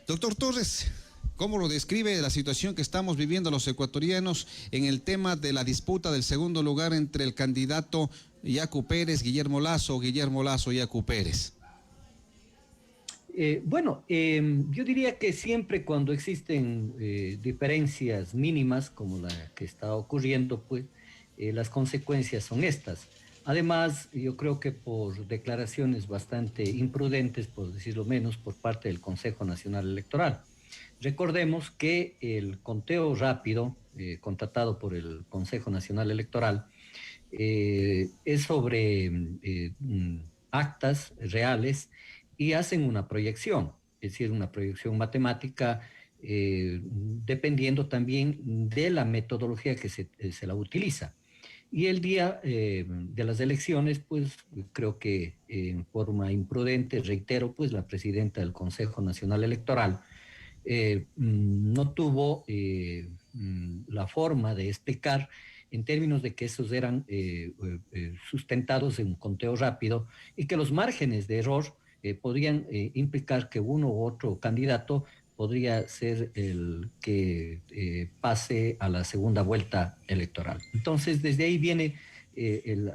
Doctor Torres, ¿cómo lo describe la situación que estamos viviendo los ecuatorianos en el tema de la disputa del segundo lugar entre el candidato Yacu Pérez, Guillermo Lasso, Yacu Pérez? Yo diría que siempre cuando existen diferencias mínimas, como la que está ocurriendo, pues las consecuencias son estas. Además, yo creo que por declaraciones bastante imprudentes, por decirlo menos, por parte del Consejo Nacional Electoral. Recordemos que el conteo rápido, contratado por el Consejo Nacional Electoral, es sobre actas reales y hacen una proyección, es decir, una proyección matemática, dependiendo también de la metodología que se la utiliza. Y el día de las elecciones, pues creo que en forma imprudente, reitero, pues la presidenta del Consejo Nacional Electoral no tuvo la forma de explicar en términos de que esos eran sustentados en un conteo rápido y que los márgenes de error podrían implicar que uno u otro candidato podría ser el que pase a la segunda vuelta electoral. Entonces, desde ahí viene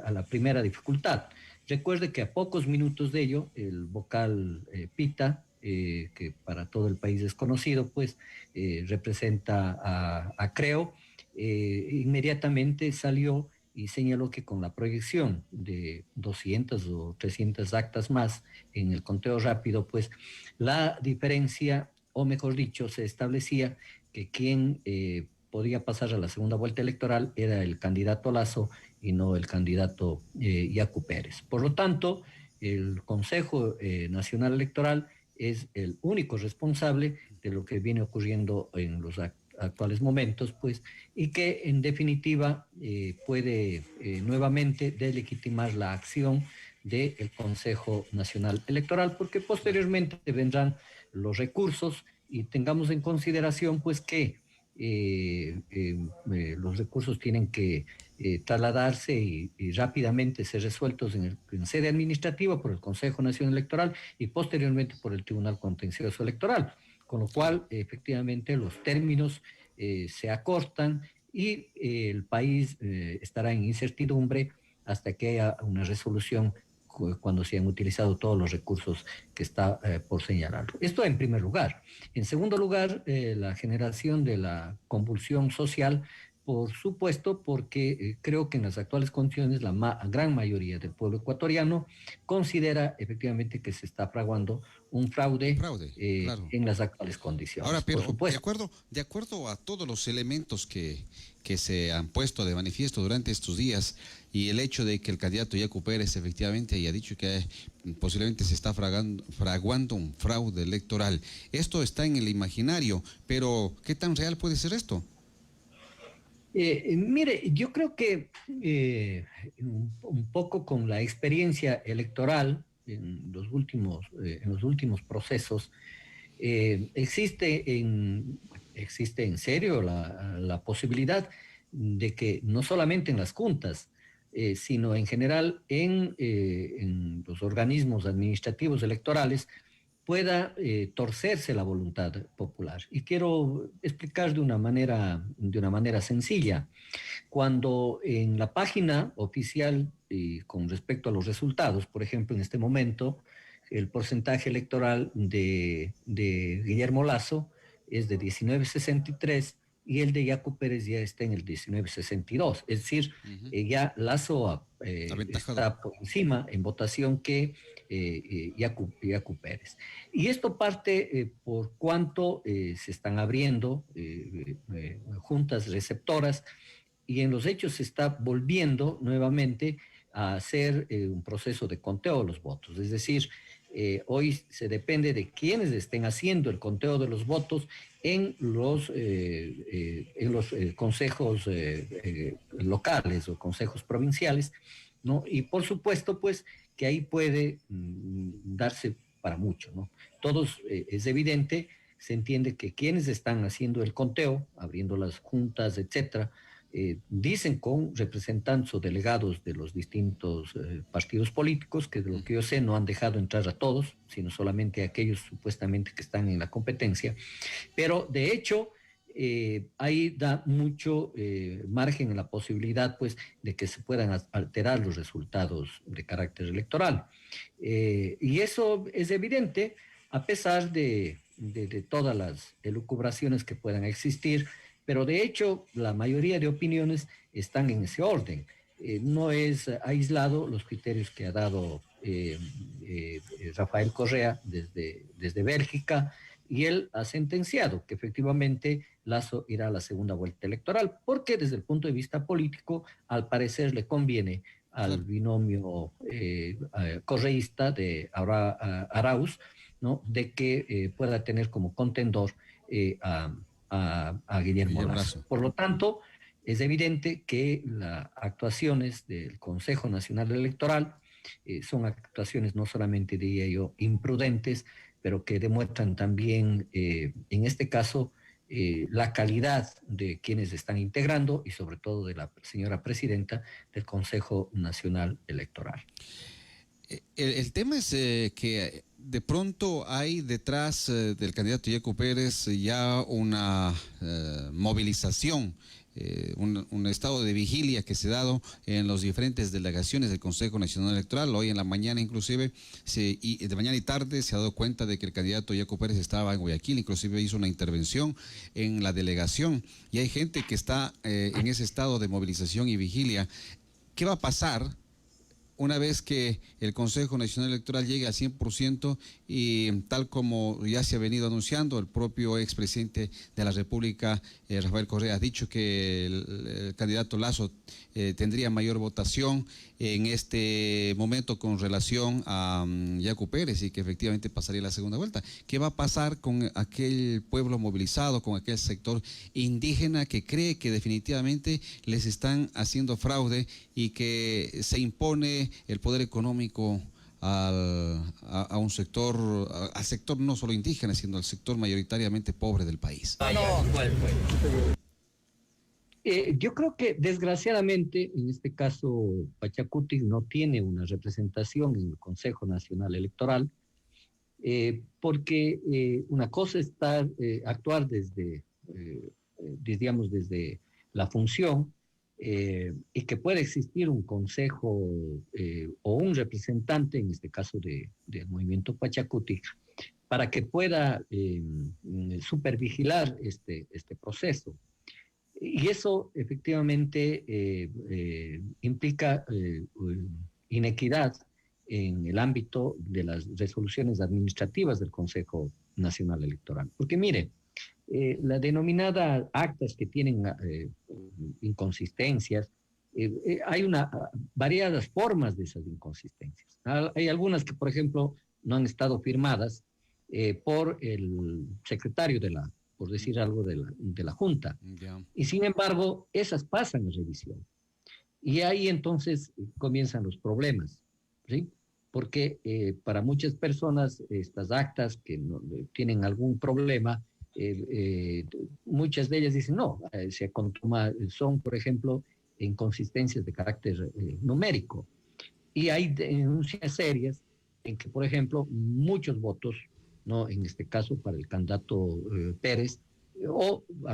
a la primera dificultad. Recuerde que a pocos minutos de ello, el vocal Pita, que para todo el país es conocido, pues representa a Creo, inmediatamente salió y señaló que con la proyección de 200 o 300 actas más en el conteo rápido, pues la diferencia, o mejor dicho, se establecía que quien podía pasar a la segunda vuelta electoral era el candidato Lasso y no el candidato Yacu Pérez. Por lo tanto, el Consejo Nacional Electoral es el único responsable de lo que viene ocurriendo en los actuales momentos, pues, y que en definitiva puede nuevamente deslegitimar la acción del Consejo Nacional Electoral, porque posteriormente vendrán los recursos y tengamos en consideración, pues, que los recursos tienen que trasladarse y rápidamente ser resueltos en sede administrativa por el Consejo Nacional Electoral y posteriormente por el Tribunal Contencioso Electoral, con lo cual efectivamente los términos se acortan y el país estará en incertidumbre hasta que haya una resolución cuando se han utilizado todos los recursos que está por señalar. Esto en primer lugar. En segundo lugar, la generación de la convulsión social, por supuesto, porque creo que en las actuales condiciones la gran mayoría del pueblo ecuatoriano considera efectivamente que se está fraguando un fraude, Claro. en las actuales condiciones. Ahora, Por pero supuesto. de acuerdo a todos los elementos que se han puesto de manifiesto durante estos días y el hecho de que el candidato Yacu Pérez efectivamente haya dicho que posiblemente se está fraguando un fraude electoral, esto está en el imaginario, pero ¿qué tan real puede ser esto? Mire, yo creo que un poco con la experiencia electoral en los últimos procesos, existe en serio la posibilidad de que no solamente en las juntas, sino en general en los organismos administrativos electorales, pueda torcerse la voluntad popular. Y quiero explicar de una manera sencilla. Cuando en la página oficial, con respecto a los resultados, por ejemplo, en este momento, el porcentaje electoral de Guillermo Lasso es de 19,63 y el de Yacu Pérez ya está en el 19,62. Es decir, ya Lasso Aventajado. está por encima en votación que Yacu Pérez. Y esto parte por cuanto se están abriendo juntas receptoras y en los hechos se está volviendo nuevamente a hacer un proceso de conteo de los votos. Es decir, hoy se depende de quienes estén haciendo el conteo de los votos en los consejos locales o consejos provinciales, ¿no? Y por supuesto, pues, que ahí puede darse para mucho, ¿no? Todos, es evidente, se entiende que quienes están haciendo el conteo, abriendo las juntas, etcétera, dicen con representantes o delegados de los distintos partidos políticos, que de lo que yo sé no han dejado entrar a todos, sino solamente a aquellos supuestamente que están en la competencia, pero de hecho ahí da mucho margen en la posibilidad pues de que se puedan alterar los resultados de carácter electoral. Y eso es evidente a pesar de todas las elucubraciones que puedan existir, pero de hecho la mayoría de opiniones están en ese orden. No es aislado los criterios que ha dado Rafael Correa desde Bélgica, y él ha sentenciado que efectivamente Lasso irá a la segunda vuelta electoral, porque desde el punto de vista político, al parecer le conviene al binomio correísta de Arauz, ¿no? De que pueda tener como contendor a Guillermo Lasso. Por lo tanto, es evidente que las actuaciones del Consejo Nacional Electoral son actuaciones no solamente, diría yo, imprudentes, pero que demuestran también, en este caso, la calidad de quienes están integrando y sobre todo de la señora presidenta del Consejo Nacional Electoral. El tema es que de pronto hay detrás del candidato Yacu Pérez ya una movilización, un estado de vigilia que se ha dado en las diferentes delegaciones del Consejo Nacional Electoral. Hoy en la mañana inclusive, y de mañana y tarde se ha dado cuenta de que el candidato Yacu Pérez estaba en Guayaquil, inclusive hizo una intervención en la delegación, y hay gente que está en ese estado de movilización y vigilia. ¿Qué va a pasar una vez que el Consejo Nacional Electoral llegue al 100% y tal como ya se ha venido anunciando, el propio expresidente de la República, Rafael Correa, ha dicho que el candidato Lasso tendría mayor votación en este momento con relación a Yacu Pérez y que efectivamente pasaría la segunda vuelta? ¿Qué va a pasar con aquel pueblo movilizado, con aquel sector indígena que cree que definitivamente les están haciendo fraude y que se impone el poder económico a un sector, al sector no solo indígena, sino al sector mayoritariamente pobre del país? Yo creo que desgraciadamente, en este caso, Pachacuti no tiene una representación en el Consejo Nacional Electoral, porque una cosa es actuar digamos, desde la función, y que pueda existir un consejo o un representante, en este caso del movimiento Pachacuti, para que pueda supervigilar este proceso. Y eso efectivamente implica inequidad en el ámbito de las resoluciones administrativas del Consejo Nacional Electoral. Porque mire, la denominada actas que tienen inconsistencias, hay variadas formas de esas inconsistencias. Hay algunas que, por ejemplo, no han estado firmadas por el secretario por decir algo, de la Junta. Yeah. Y sin embargo, esas pasan a revisión. Y ahí entonces comienzan los problemas, ¿sí? Porque para muchas personas estas actas que no, tienen algún problema, muchas de ellas dicen no, son por ejemplo inconsistencias de carácter numérico. Y hay denuncias serias en que, por ejemplo, muchos votos, ¿no? En este caso para el candidato Pérez,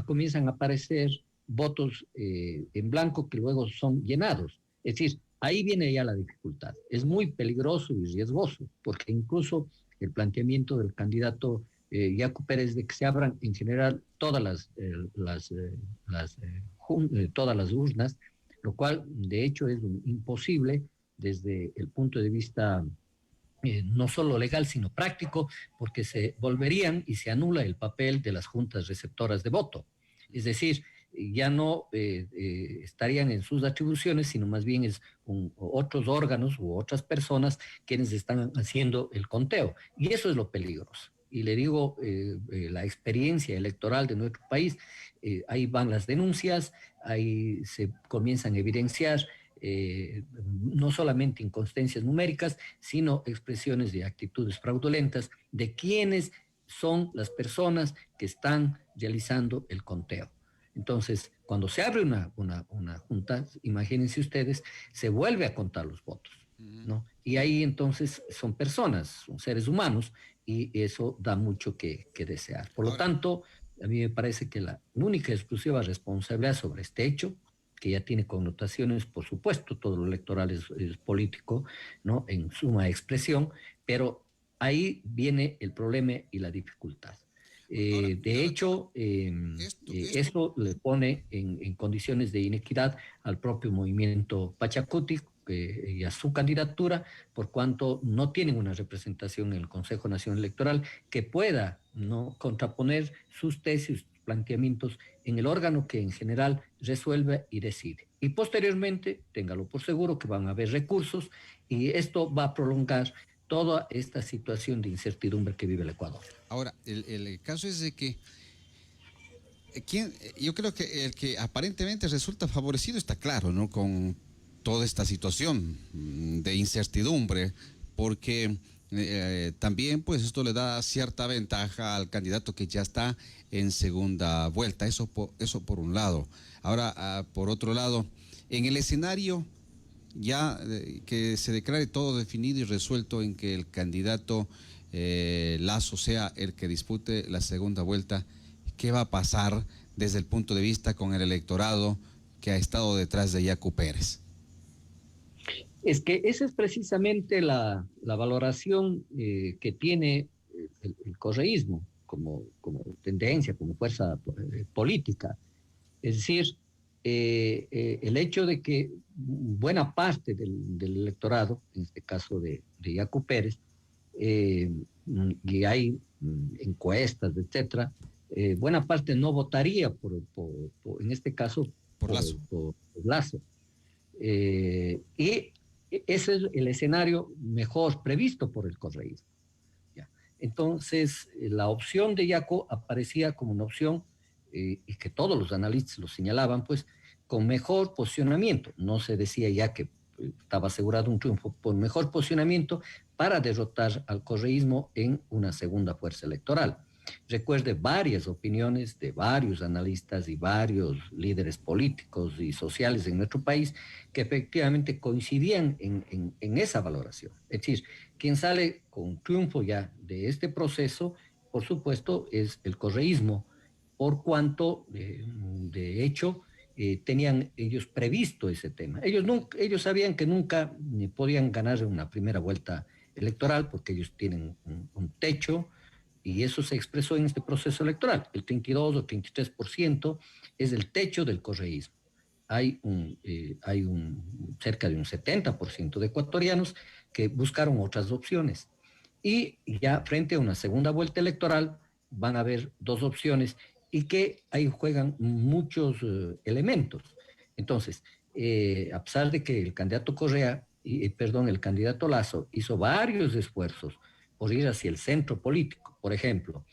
comienzan a aparecer votos en blanco que luego son llenados. Es decir, ahí viene ya la dificultad. Es muy peligroso y riesgoso, porque incluso el planteamiento del candidato Yacu Pérez de que se abran en general todas todas las urnas, lo cual de hecho es imposible desde el punto de vista no solo legal, sino práctico, porque se volverían y se anula el papel de las juntas receptoras de voto. Es decir, ya no estarían en sus atribuciones, sino más bien es otros órganos u otras personas quienes están haciendo el conteo. Y eso es lo peligroso. Y le digo, la experiencia electoral de nuestro país, ahí van las denuncias, ahí se comienzan a evidenciar no solamente inconsistencias numéricas, sino expresiones de actitudes fraudulentas de quienes son las personas que están realizando el conteo. Entonces, cuando se abre una junta, imagínense ustedes, se vuelve a contar los votos, ¿no? Y ahí entonces son personas, son seres humanos, y eso da mucho que desear. Por lo Ahora, tanto, a mí me parece que la única y exclusiva responsabilidad sobre este hecho, que ya tiene connotaciones, por supuesto, todo lo electoral es político, ¿no? En suma expresión, pero ahí viene el problema y la dificultad. ahora, De hecho, esto, eso le pone en condiciones de inequidad al propio movimiento Pachacuti y a su candidatura, por cuanto no tienen una representación en el Consejo Nacional Electoral que pueda, ¿no?, contraponer sus tesis, sus planteamientos en el órgano que en general resuelve y decide. Y posteriormente, téngalo por seguro que van a haber recursos y esto va a prolongar toda esta situación de incertidumbre que vive el Ecuador. ahora el caso es de que yo creo que el que aparentemente resulta favorecido está claro, ¿no? Con toda esta situación de incertidumbre, porque también pues esto le da cierta ventaja al candidato que ya está en segunda vuelta, eso por un lado. Ahora, por otro lado, en el escenario ya que se declare todo definido y resuelto en que el candidato Lasso sea el que dispute la segunda vuelta, ¿qué va a pasar desde el punto de vista con el electorado que ha estado detrás de Yacu Pérez? Es que esa es precisamente la valoración que tiene el correísmo como tendencia, como fuerza política. Es decir, el hecho de que buena parte del electorado, en este caso de Yacu Pérez, eh, y hay encuestas, etcétera, buena parte no votaría en este caso, Por Lazo. por Lazo. Y ese es el escenario mejor previsto por el correísmo. ¿Ya? Entonces, la opción de Yaco aparecía como una opción, y que todos los analistas lo señalaban, pues, con mejor posicionamiento. No se decía ya que estaba asegurado un triunfo, por mejor posicionamiento para derrotar al correísmo en una segunda fuerza electoral. Recuerde varias opiniones de varios analistas y varios líderes políticos y sociales en nuestro país que efectivamente coincidían en esa valoración. Es decir, quien sale con triunfo ya de este proceso, por supuesto, es el correísmo, por cuanto, de hecho, tenían ellos previsto ese tema. Ellos sabían que nunca podían ganar una primera vuelta electoral porque ellos tienen un techo, y eso se expresó en este proceso electoral. El 32 o 33% es el techo del correísmo. Hay cerca de un 70% de ecuatorianos que buscaron otras opciones. Y ya frente a una segunda vuelta electoral van a haber dos opciones y que ahí juegan muchos elementos. Entonces, a pesar de que el candidato Correa, perdón, el candidato Lazo hizo varios esfuerzos por ir hacia el centro político, por ejemplo,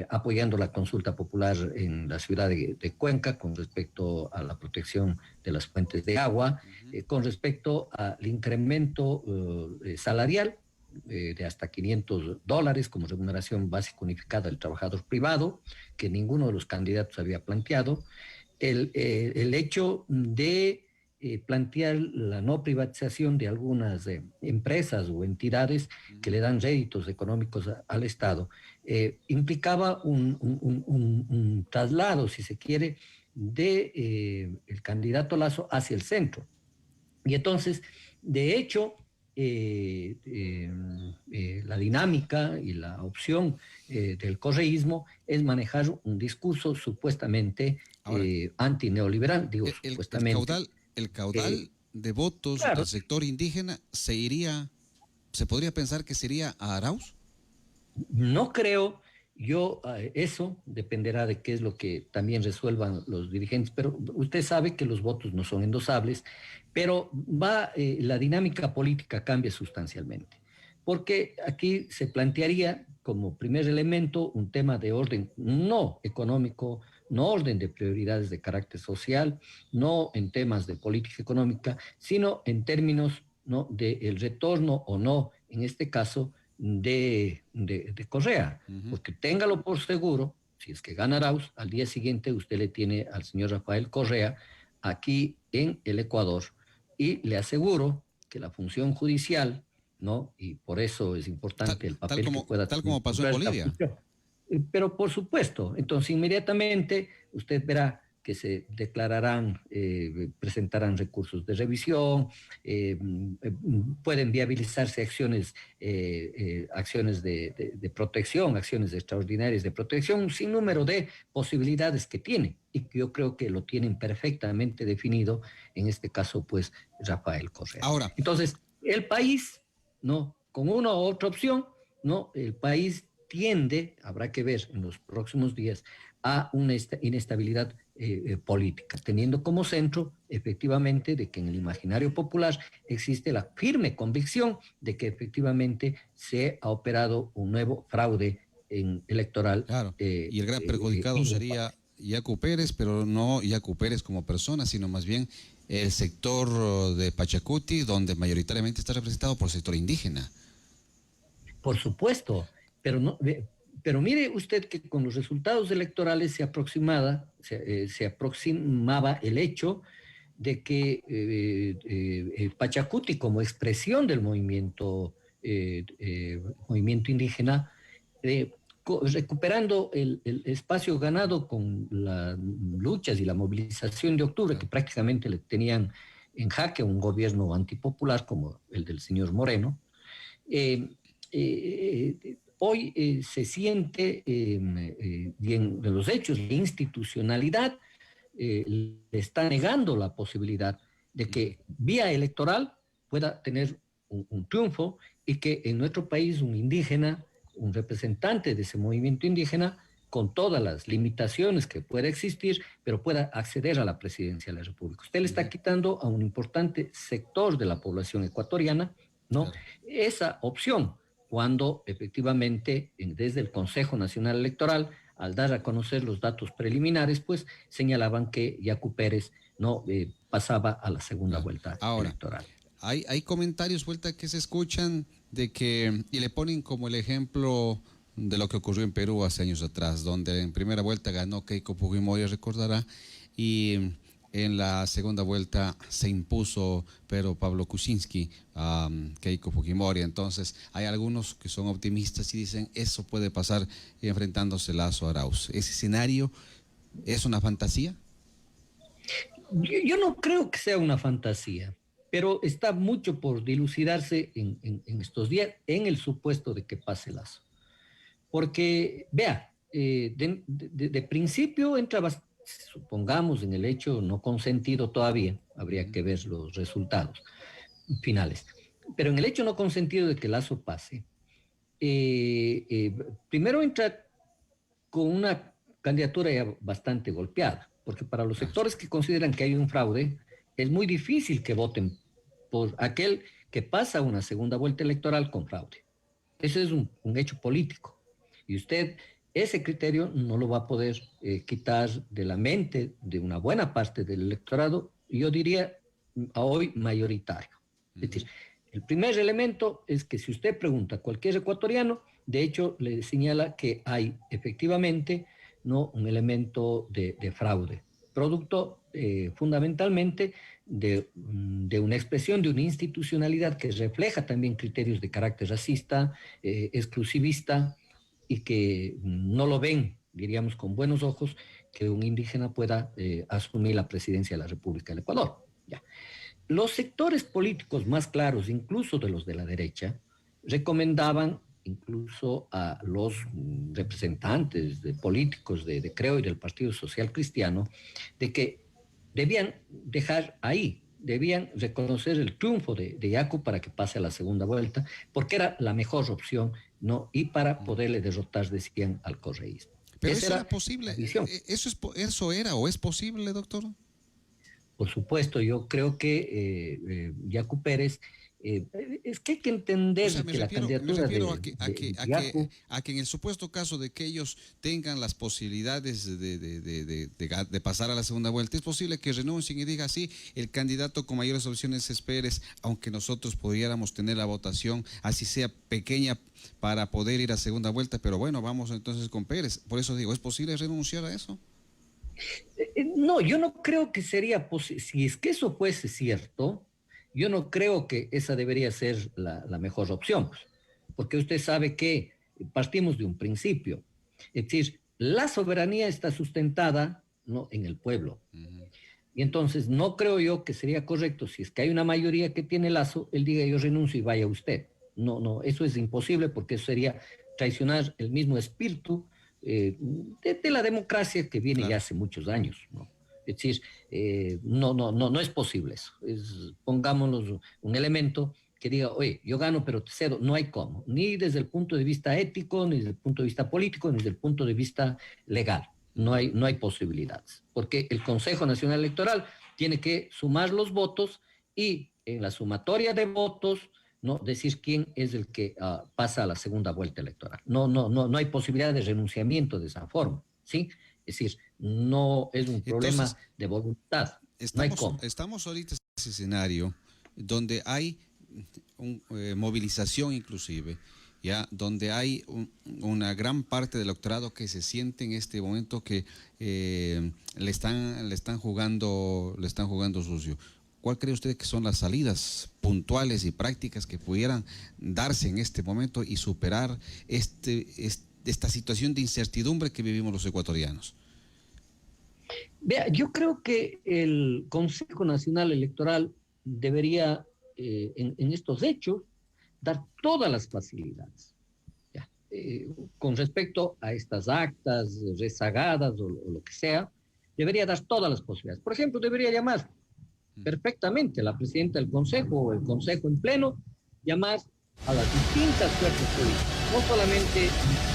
apoyando la consulta popular en la ciudad de Cuenca con respecto a la protección de las fuentes de agua, con respecto al incremento salarial de hasta $500 como remuneración básica unificada del trabajador privado, que ninguno de los candidatos había planteado, el hecho de plantear la no privatización de algunas empresas o entidades que le dan réditos económicos al Estado, implicaba un traslado, si se quiere, de el candidato Lazo hacia el centro. Y entonces, de hecho, la dinámica y la opción del correísmo es manejar un discurso supuestamente Ahora, antineoliberal, digo el, el supuestamente. caudal, el Eh, caudal de votos del claro, sector indígena se podría pensar que sería a Arauz. no creo, eso dependerá de qué es lo que también resuelvan los dirigentes, pero usted sabe que los votos no son endosables, pero la dinámica política cambia sustancialmente, porque aquí se plantearía como primer elemento un tema de orden no económico, no orden de prioridades de carácter social, no en temas de política económica, sino en términos, ¿no?, del retorno o no, en este caso, de Correa, Uh -huh. porque téngalo por seguro si es que gana Arauz, al día siguiente usted le tiene al señor Rafael Correa aquí en el Ecuador, y le aseguro que la función judicial, ¿no? Y por eso es importante el papel que pueda tal tener como pasó en esta Bolivia. función. Pero por supuesto, entonces inmediatamente usted verá que se declararán, presentarán recursos de revisión, pueden viabilizarse acciones, acciones de protección, acciones extraordinarias de protección, un sinnúmero de posibilidades que tiene y que yo creo que lo tienen perfectamente definido, en este caso, pues, Rafael Correa. Ahora, Entonces, el país, ¿no? Con una u otra opción, ¿no? El país tiende, habrá que ver en los próximos días, a una inestabilidad política, teniendo como centro efectivamente de que en el imaginario popular existe la firme convicción de que efectivamente se ha operado un nuevo fraude electoral. claro, y el gran perjudicado sería Yacu Pérez, pero no Yacu Pérez como persona, sino más bien el sector de Pachacuti, donde mayoritariamente está representado por el sector indígena. Por supuesto, pero no, pero mire usted que con los resultados electorales se aproximaba el hecho de que Pachacuti, como expresión del movimiento indígena, recuperando el espacio ganado con las luchas y la movilización de octubre, que prácticamente le tenían en jaque a un gobierno antipopular como el del señor Moreno, hoy se siente, y en los hechos de institucionalidad, le está negando la posibilidad de que vía electoral pueda tener un triunfo, y que en nuestro país un indígena, un representante de ese movimiento indígena, con todas las limitaciones que pueda existir, pero pueda acceder a la presidencia de la República. Usted le está quitando a un importante sector de la población ecuatoriana, ¿no? Claro. Esa opción, cuando efectivamente desde el Consejo Nacional Electoral, al dar a conocer los datos preliminares, pues señalaban que Yacu Pérez no pasaba a la segunda vuelta Ahora, electoral. hay comentarios vuelta que se escuchan de que, y le ponen como el ejemplo de lo que ocurrió en Perú hace años atrás, donde en primera vuelta ganó Keiko Fujimori, recordará, y en la segunda vuelta se impuso pero Pablo Kuczynski a Keiko Fujimori. Entonces hay algunos que son optimistas y dicen eso puede pasar enfrentándose Lazo a Arauz. ¿Ese escenario es una fantasía? Yo no creo que sea una fantasía, pero está mucho por dilucidarse en estos días, en el supuesto de que pase Lazo. Porque, vea, de principio entra, supongamos, en el hecho no consentido todavía, habría que ver los resultados finales, pero en el hecho no consentido de que Lazo pase, primero entra con una candidatura ya bastante golpeada, porque para los sectores que consideran que hay un fraude, es muy difícil que voten por aquel que pasa una segunda vuelta electoral con fraude. Ese es un hecho político. Y usted ese criterio no lo va a poder quitar de la mente de una buena parte del electorado, yo diría a hoy mayoritario. Es decir, el primer elemento es que si usted pregunta a cualquier ecuatoriano, de hecho le señala que hay efectivamente, ¿no?, un elemento de fraude, producto fundamentalmente de una expresión de una institucionalidad que refleja también criterios de carácter racista, exclusivista, y que no lo ven, diríamos, con buenos ojos que un indígena pueda asumir la presidencia de la República del Ecuador. Ya. Los sectores políticos más claros, incluso de los de la derecha, recomendaban incluso a los representantes de políticos de Creo y del Partido Social Cristiano, de que debían dejar ahí, debían reconocer el triunfo de Yacu para que pase a la segunda vuelta, porque era la mejor opción, ¿no? Y para poderle derrotar, decían, al correísmo. Pero Esa eso era era posible, la visión. eso era o es posible, doctor. Por supuesto, yo creo que Yacu Pérez Es que hay que O entender sea, que la me candidatura refiero de Yacu, a que en el supuesto caso de que ellos tengan las posibilidades de pasar a la segunda vuelta, es posible que renuncien y diga, sí, el candidato con mayores opciones es Pérez, aunque nosotros pudiéramos tener la votación, así sea pequeña, para poder ir a segunda vuelta, pero bueno, vamos entonces con Pérez. Por eso digo, ¿es posible renunciar a eso? no, yo no creo que sería posible, si es que eso fuese cierto, yo no creo que esa debería ser la mejor opción, pues, porque usted sabe que partimos de un principio, es decir, la soberanía está sustentada, ¿no?, en el pueblo. Uh -huh. Y entonces no creo yo que sería correcto, si es que hay una mayoría que tiene lazo, él diga yo renuncio y vaya usted. No, no, eso es imposible porque eso sería traicionar el mismo espíritu de la democracia que viene ya Claro. hace muchos años, ¿no? Es decir, no es posible eso. Pongámonos un elemento que diga, oye, yo gano pero te cedo, no hay cómo, ni desde el punto de vista ético, ni desde el punto de vista político, ni desde el punto de vista legal. No hay posibilidades, porque el Consejo Nacional Electoral tiene que sumar los votos y en la sumatoria de votos, no decir quién es el que pasa a la segunda vuelta electoral. No hay posibilidad de renunciamiento de esa forma, ¿sí? Es decir, no es un problema Entonces, de voluntad, no hay cómo. estamos ahorita en ese escenario donde hay movilización inclusive, ya donde hay una gran parte del electorado que se siente en este momento que le están jugando sucio. ¿Cuál cree usted que son las salidas puntuales y prácticas que pudieran darse en este momento y superar esta situación de incertidumbre que vivimos los ecuatorianos? Vea, yo creo que el Consejo Nacional Electoral debería, en estos hechos, dar todas las facilidades. ¿Ya? Con respecto a estas actas rezagadas o lo que sea, debería dar todas las posibilidades. Por ejemplo, debería llamar perfectamente a la presidenta del Consejo o el Consejo en pleno, llamar a las distintas fuerzas políticas, no solamente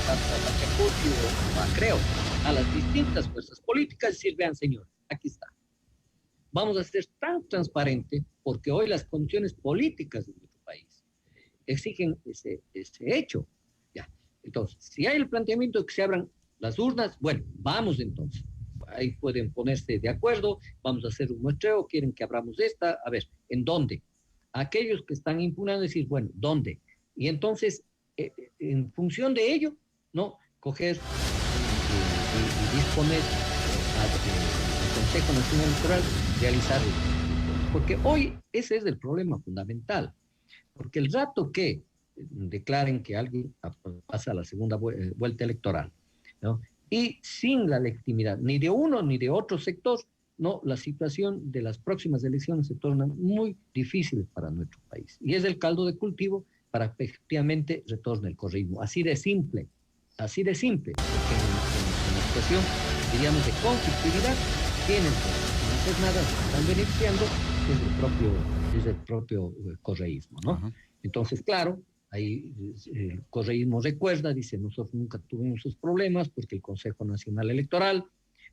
a Pachacuti o a Creo, a las distintas fuerzas políticas, decir, vean señores, aquí está. Vamos a ser tan transparentes porque hoy las condiciones políticas de nuestro país exigen ese hecho. Ya. Entonces, si hay el planteamiento de que se abran las urnas, bueno, vamos entonces. Ahí pueden ponerse de acuerdo, vamos a hacer un muestreo, quieren que abramos esta, a ver, ¿en dónde? Aquellos que están impugnando decir, bueno, ¿dónde? Y entonces, en función de ello, ¿no? Coger y disponer al Consejo Nacional Electoral realizar, porque hoy ese es el problema fundamental, porque el rato que declaren que alguien pasa a la segunda vuelta electoral, ¿no?, y sin la legitimidad ni de uno ni de otro sector, no, la situación de las próximas elecciones se torna muy difícil para nuestro país. Y es el caldo de cultivo para que efectivamente retorne el correísmo. Así de simple, porque en la situación, diríamos, de conflictividad, tienen que no hacer nada, se están beneficiando es el propio correísmo, ¿no? Ajá. Entonces, claro, ahí el correísmo recuerda, dice, nosotros nunca tuvimos esos problemas porque el Consejo Nacional Electoral,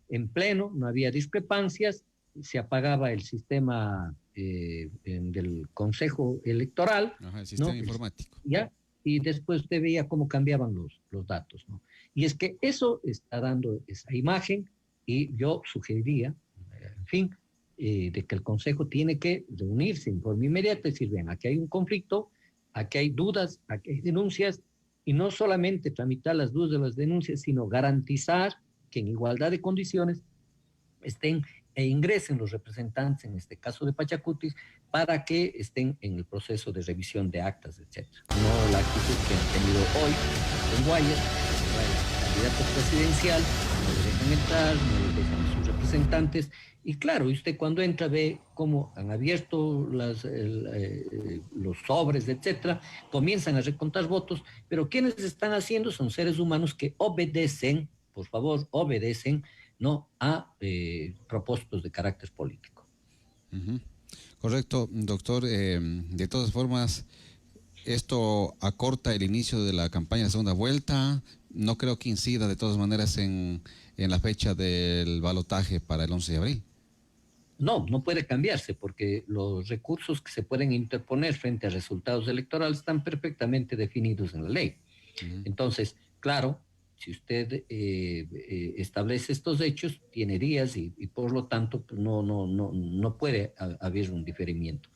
en pleno, no había discrepancias, se apagaba el sistema del Consejo Electoral, Ajá, el sistema ¿no? informático. ¿Ya? Y después usted veía cómo cambiaban los datos, ¿no? Y es que eso está dando esa imagen y yo sugeriría, en fin, de que el Consejo tiene que reunirse en forma inmediata y decir, ven, aquí hay un conflicto, aquí hay dudas, aquí hay denuncias, y no solamente tramitar las dudas de las denuncias, sino garantizar que en igualdad de condiciones estén e ingresen los representantes, en este caso de Pachacuti, para que estén en el proceso de revisión de actas, etc. No la actitud que han tenido hoy en Guayas, el candidato presidencial, no le dejan entrar, no le dejan a sus representantes, y claro, usted cuando entra ve cómo han abierto los sobres, etcétera, comienzan a recontar votos, pero quienes están haciendo son seres humanos que obedecen, por favor, obedecen, no a propósitos de carácter político. Uh-huh. Correcto, doctor. De todas formas, esto acorta el inicio de la campaña de segunda vuelta. No creo que incida de todas maneras en la fecha del balotaje para el 11 de abril. No, no puede cambiarse porque los recursos que se pueden interponer frente a resultados electorales están perfectamente definidos en la ley. Ujú. Entonces, claro, si usted establece estos hechos, tiene días y por lo tanto pues, no puede haber un diferimiento.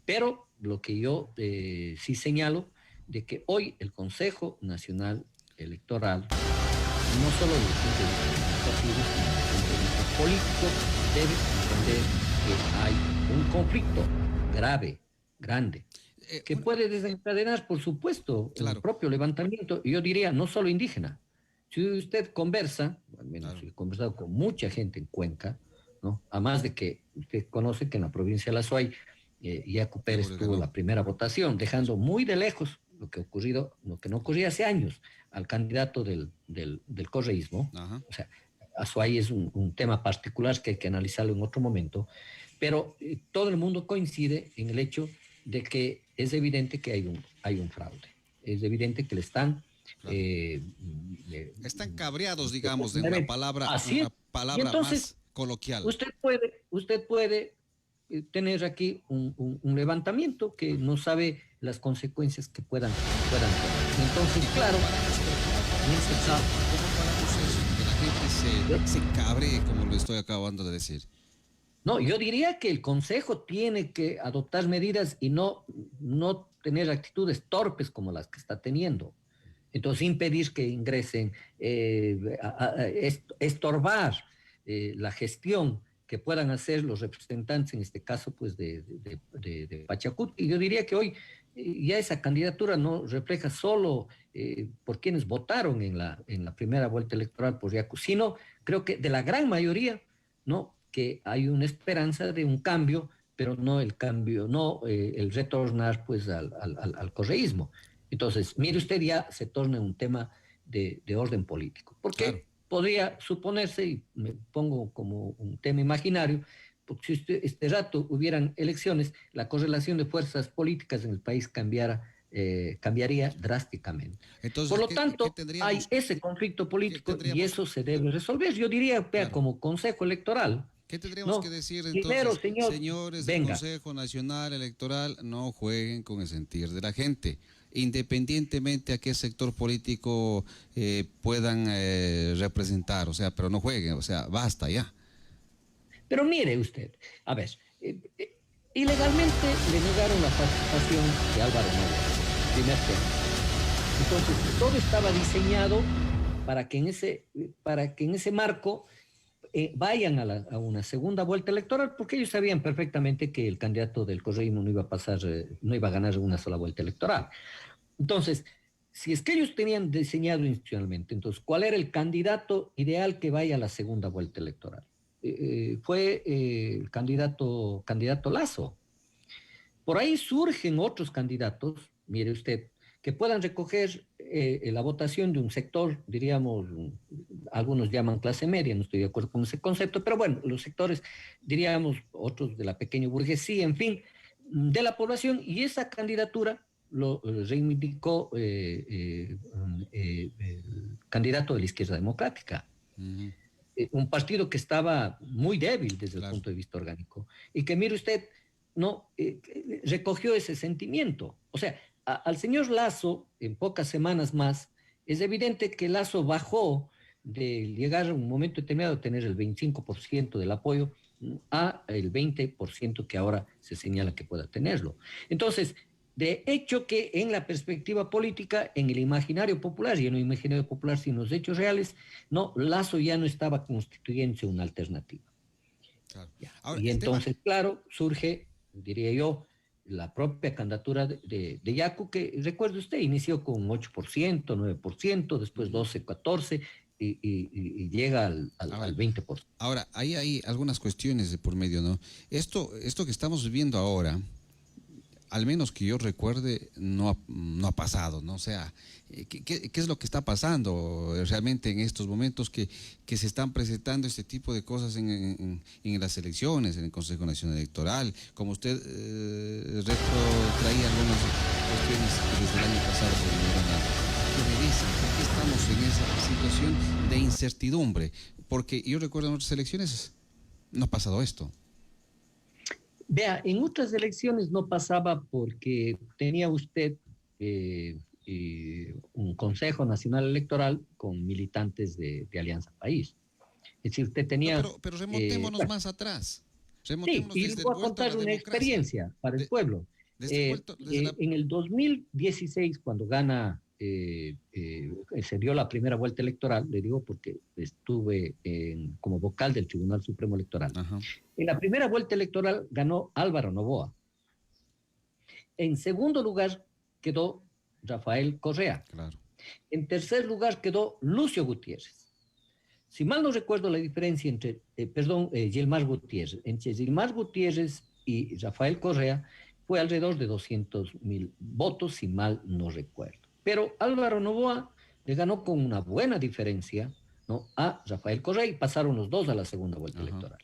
Pero lo que yo sí señalo de que hoy el Consejo Nacional Electoral, no solo desde el punto de vista administrativo, sino desde el punto de vista político, debe entender que hay un conflicto grave, grande, que Una- puede desencadenar, por supuesto, un claro, propio levantamiento, y yo diría, no solo indígena. Si usted conversa, al menos claro, he conversado con mucha gente en Cuenca, ¿no? Además de que usted conoce que en la provincia de La Suay, Yacu Pérez seguro que tuvo no. la primera votación, dejando muy de lejos lo que, ocurrido, lo que no ocurría hace años al candidato del correísmo. Ajá. O sea, Azuay es un tema particular que hay que analizarlo en otro momento, pero todo el mundo coincide en el hecho de que es evidente que hay un fraude. Es evidente que le están... Claro. le- Están cabreados, digamos, de Así es. una Y palabra entonces más coloquial. usted puede tener aquí un levantamiento que no sabe las consecuencias que puedan tener. Entonces, ¿Y claro, cómo paramos eso? ¿Cómo paramos eso? Que la gente se cabre, como lo estoy acabando de decir. no, yo diría que el Consejo tiene que adoptar medidas y no tener actitudes torpes como las que está teniendo. Entonces, impedir que ingresen, estorbar la gestión que puedan hacer los representantes, en este caso, pues, de Pachacut. Y yo diría que hoy ya esa candidatura no refleja solo por quienes votaron en la primera vuelta electoral por Yacu, sino creo que de la gran mayoría, ¿no? Que hay una esperanza de un cambio, pero no el cambio, no el retornar pues al correísmo. Entonces, mire usted, ya se torna un tema de orden político, Claro. porque podría suponerse, y me pongo como un tema imaginario, porque si este rato hubieran elecciones, la correlación de fuerzas políticas en el país cambiaría drásticamente. Por Entonces, lo qué tanto, hay tendríamos, ese conflicto qué político y tendríamos, eso se debe resolver. Yo diría, vea, claro, como Consejo Electoral, qué tendríamos que ¿no? decir Primero, entonces? señor, Señores del venga. Consejo Nacional Electoral, no jueguen con el sentir de la gente, independientemente a qué sector político puedan representar, o sea, pero no jueguen, o sea, basta ya. Pero mire usted, a ver, ilegalmente le negaron la participación de Álvaro Novoa, primer tema. Entonces, todo estaba diseñado para que en ese marco vayan a una segunda vuelta electoral, porque ellos sabían perfectamente que el candidato del correísmo no iba a pasar, no iba a ganar una sola vuelta electoral. Entonces, si es que ellos tenían diseñado institucionalmente, entonces, ¿cuál era el candidato ideal que vaya a la segunda vuelta electoral? Fue el candidato Lazo. Por ahí surgen otros candidatos, mire usted, que puedan recoger la votación de un sector, diríamos, algunos llaman clase media, no estoy de acuerdo con ese concepto, pero bueno, los sectores, diríamos, otros de la pequeña burguesía, en fin, de la población, y esa candidatura lo reivindicó el candidato de la izquierda democrática, Ujú, un partido que estaba muy débil desde el claro. punto de vista orgánico, y que mire usted, no recogió ese sentimiento. O sea, al señor Lazo, en pocas semanas más, es evidente que Lazo bajó de llegar a un momento determinado a tener el 25% del apoyo a el 20% que ahora se señala que pueda tenerlo. Entonces, de hecho que en la perspectiva política, en el imaginario popular, y en el imaginario popular sin los hechos reales, no, Lazo ya no estaba constituyéndose una alternativa. Claro. Ya. Ahora, Y el tema, entonces, claro, surge, diría yo, la propia candidatura de Yacu, que recuerde usted, inició con 8%, 9%, después ujú. 12, 14, y llega al Ahora, 20%. ahora, ahí hay algunas cuestiones de por medio, ¿no? Esto que estamos viviendo ahora, al menos que yo recuerde, no ha pasado, ¿no? O sea, ¿qué es lo que está pasando realmente en estos momentos que se están presentando este tipo de cosas en las elecciones, en el Consejo Nacional Electoral? Como usted traía algunas cuestiones que desde el año pasado se vinieron ¿qué me dicen? ¿Por qué estamos en esa situación de incertidumbre? Porque yo recuerdo en otras elecciones no ha pasado esto. Vea, en otras elecciones no pasaba porque tenía usted un Consejo Nacional Electoral con militantes de Alianza País. Es decir, usted No, tenía... pero remontémonos bueno, más atrás. sí, Remontémonos y le desde el voy a vuelto a contar la una democracia. experiencia para el De- pueblo. desde el vuelto, desde la... En el 2016, cuando gana, se dio la primera vuelta electoral, le digo porque estuve como vocal del Tribunal Supremo Electoral. Ajá, En la primera vuelta electoral ganó Álvaro Noboa. En segundo lugar quedó Rafael Correa. claro. En tercer lugar quedó Lucio Gutiérrez. Si mal no recuerdo la diferencia entre, Gilmar Gutiérrez, entre Gilmar Gutiérrez y Rafael Correa fue alrededor de 200,000 votos, si mal no recuerdo. Pero Álvaro Noboa le ganó con una buena diferencia, ¿no?, a Rafael Correa y pasaron los dos a la segunda vuelta Ajá. electoral.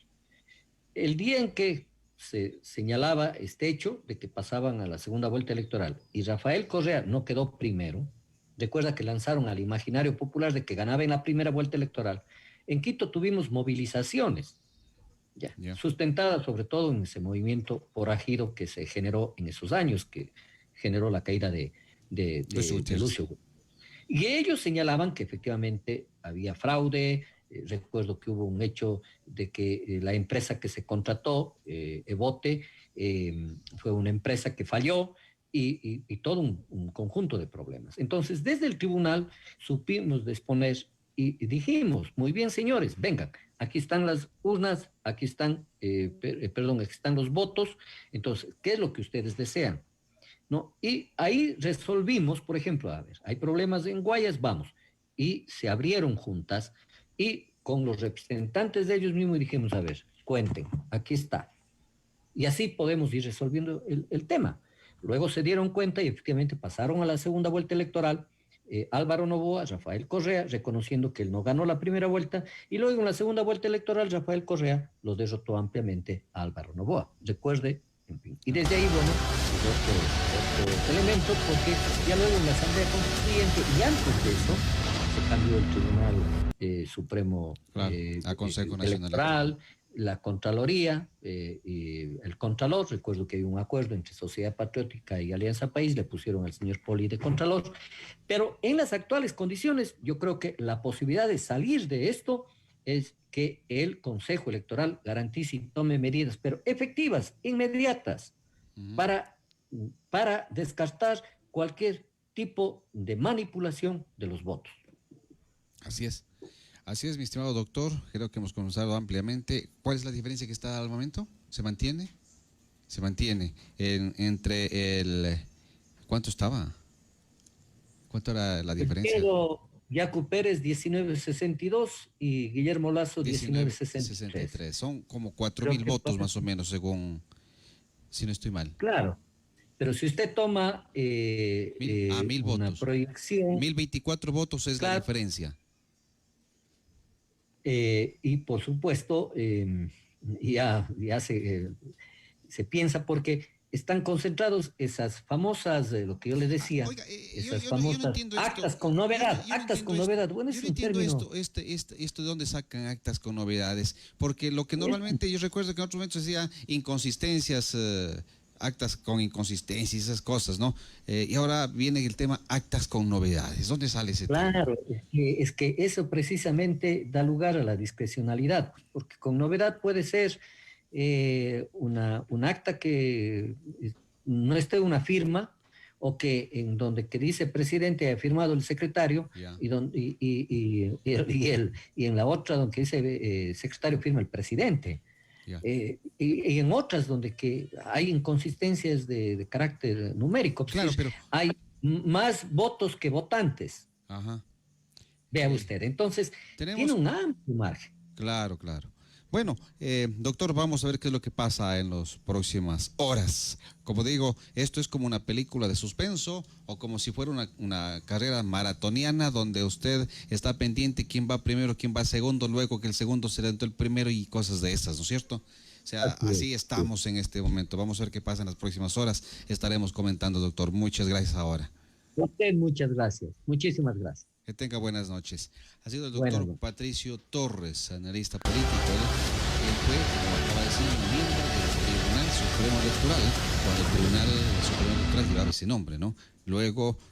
El día en que se señalaba este hecho de que pasaban a la segunda vuelta electoral y Rafael Correa no quedó primero, recuerda que lanzaron al imaginario popular de que ganaba en la primera vuelta electoral. En Quito tuvimos movilizaciones, ya, Ya. sustentadas sobre todo en ese movimiento forajido que se generó en esos años, que generó la caída Luis de Gutiérrez. Lucio. Y ellos señalaban que efectivamente había fraude. Recuerdo que hubo un hecho de que la empresa que se contrató, Evote, fue una empresa que falló y todo un conjunto de problemas. Entonces, desde el tribunal supimos disponer y dijimos, muy bien, señores, vengan, aquí están las urnas, aquí están, aquí están los votos, entonces, ¿qué es lo que ustedes desean? ¿No? Y ahí resolvimos, por ejemplo, a ver, hay problemas en Guayas, vamos, y se abrieron juntas y con los representantes de ellos mismos dijimos, a ver, cuenten, aquí está. Y así podemos ir resolviendo el tema. Luego se dieron cuenta y efectivamente pasaron a la segunda vuelta electoral. Álvaro Noboa, Rafael Correa, reconociendo que él no ganó la primera vuelta, y luego en la segunda vuelta electoral Rafael Correa lo derrotó ampliamente a Álvaro Noboa. Recuerde, en fin. Y desde ahí, bueno, otro elemento, porque ya luego en la Asamblea Constituyente y antes de eso se cambió el Tribunal Supremo Claro, a Consejo Nacional Electoral, Electoral. la Contraloría y el Contralor. Recuerdo que hay un acuerdo entre Sociedad Patriótica y Alianza País, le pusieron al señor Poli de Contralor, pero en las actuales condiciones yo creo que la posibilidad de salir de esto es que el Consejo Electoral garantice y tome medidas, pero efectivas, inmediatas, Ujú. para, para descartar cualquier tipo de manipulación de los votos. Así es. Así es, mi estimado doctor. Creo que hemos conversado ampliamente. ¿Cuál es la diferencia que está al momento? ¿Se mantiene? Se mantiene entre el... ¿Cuánto estaba? ¿Cuánto era la diferencia? Quedo Yacu Pérez 1962 y Guillermo Lazo 1963. 19,63. Son como cuatro Creo mil que votos más o menos, según, si no estoy mal. claro, pero si usted toma 1,000 una votos. proyección, 1,024 votos es la claro, diferencia. y por supuesto, ya se piensa porque están concentrados esas famosas, lo que yo le decía, Oiga, esas yo no famosas entiendo esto. actas con novedad, Yo no actas entiendo con esto. novedad. Bueno, Yo es no un entiendo término. esto de dónde sacan actas con novedades, porque lo que normalmente yo recuerdo que en otros momentos decía inconsistencias, actas con inconsistencias, esas cosas, ¿no? Y ahora viene el tema actas con novedades. ¿Dónde sale ese tema? Claro, es que eso precisamente da lugar a la discrecionalidad, porque con novedad puede ser un acta que no esté una firma o que en donde que dice presidente ha firmado el secretario Ya, y en la otra donde dice secretario firma el presidente. ya. Y en otras donde que hay inconsistencias de carácter numérico, es Claro, decir, pero, hay más votos que votantes. ajá. Vea usted, entonces tiene Tenemos, un amplio margen. claro, claro. Bueno, doctor, vamos a ver qué es lo que pasa en las próximas horas. Como digo, esto es como una película de suspenso o como si fuera una carrera maratoniana donde usted está pendiente quién va primero, quién va segundo, luego que el segundo se levantó el primero y cosas de esas, ¿no es cierto? O sea, Así es. así estamos en este momento. Vamos a ver qué pasa en las próximas horas. Estaremos comentando, doctor. Muchas gracias ahora. A usted muchas gracias, muchísimas gracias. Que tenga buenas noches. Ha sido el Buenas doctor noches. Patricio Torres, analista político. Él fue, como acaba de decir, miembro del Tribunal Supremo Electoral, cuando el Tribunal Supremo Electoral llevaba ese nombre, ¿no? Luego